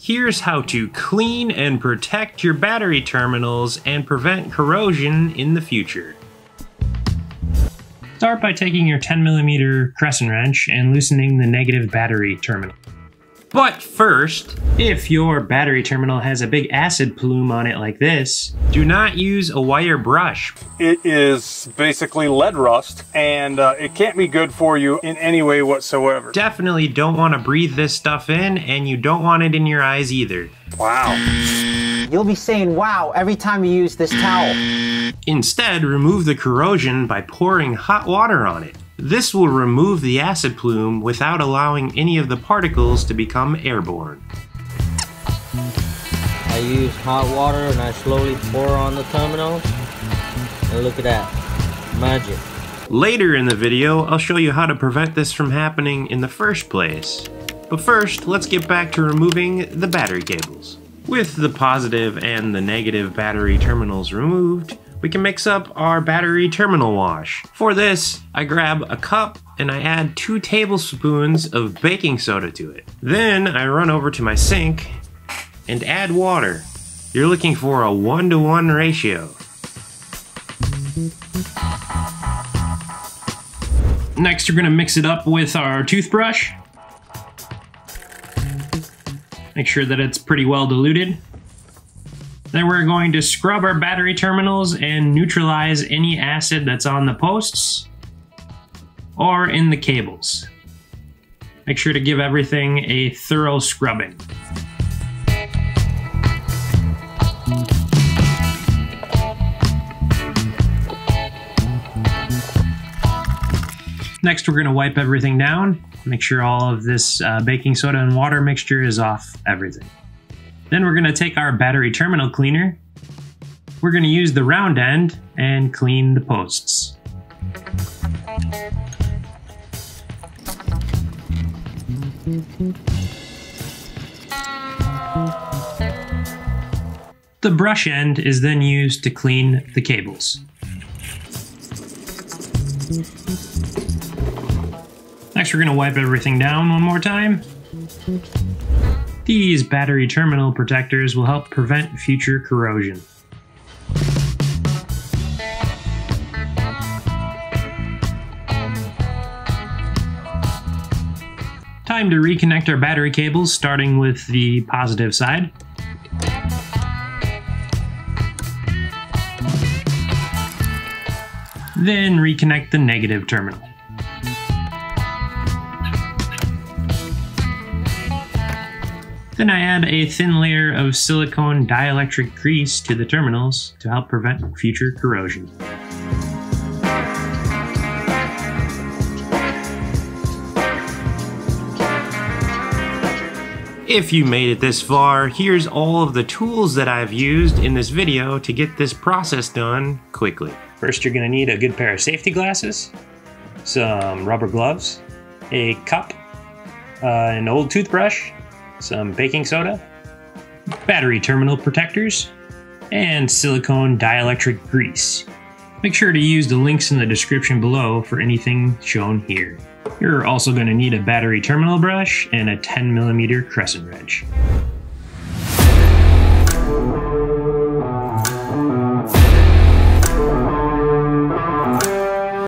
Here's how to clean and protect your battery terminals and prevent corrosion in the future. Start by taking your 10mm crescent wrench and loosening the negative battery terminal. But first, if your battery terminal has a big acid plume on it like this, do not use a wire brush. It is basically lead rust, and it can't be good for you in any way whatsoever. Definitely don't want to breathe this stuff in, and you don't want it in your eyes either. Wow. You'll be saying wow every time you use this towel. Instead, remove the corrosion by pouring hot water on it. This will remove the acid plume without allowing any of the particles to become airborne. I use hot water and I slowly pour on the terminal. And look at that, magic. Later in the video, I'll show you how to prevent this from happening in the first place. But first, let's get back to removing the battery cables. With the positive and the negative battery terminals removed, we can mix up our battery terminal wash. For this, I grab a cup and I add 2 tablespoons of baking soda to it. Then I run over to my sink and add water. You're looking for a 1-to-1 ratio. Next, we're gonna mix it up with our toothbrush. Make sure that it's pretty well diluted. Then we're going to scrub our battery terminals and neutralize any acid that's on the posts or in the cables. Make sure to give everything a thorough scrubbing. Next, we're going to wipe everything down. Make sure all of this baking soda and water mixture is off everything. Then we're going to take our battery terminal cleaner. We're going to use the round end and clean the posts. The brush end is then used to clean the cables. Next, we're going to wipe everything down one more time. These battery terminal protectors will help prevent future corrosion. Time to reconnect our battery cables, starting with the positive side. Then reconnect the negative terminal. Then I add a thin layer of silicone dielectric grease to the terminals to help prevent future corrosion. If you made it this far, here's all of the tools that I've used in this video to get this process done quickly. First, you're going to need a good pair of safety glasses, some rubber gloves, a cup, an old toothbrush, some baking soda, battery terminal protectors, and silicone dielectric grease. Make sure to use the links in the description below for anything shown here. You're also going to need a battery terminal brush and a 10mm crescent wrench.